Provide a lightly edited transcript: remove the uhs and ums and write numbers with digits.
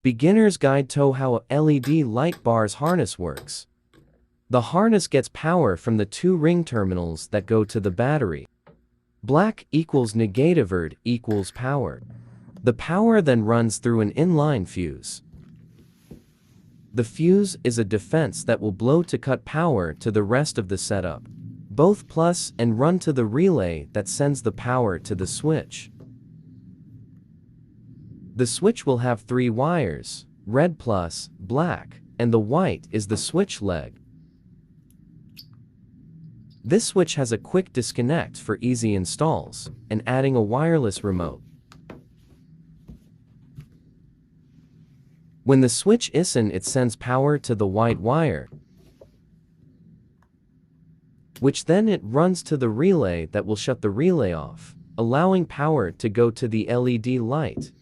Beginner's Guide to how a LED light bars harness works. The harness gets power from the two ring terminals that go to the battery. Black equals negativert equals power. The power then runs through an inline fuse. The fuse is a defense that will blow to cut power to the rest of the setup, both plus and run to the relay that sends the power to the switch. The switch will have 3 wires, red plus, black, and the white is the switch leg. This switch has a quick disconnect for easy installs, and adding a wireless remote. When the switch is on, it sends power to the white wire, which then it runs to the relay that will shut the relay off, allowing power to go to the LED light.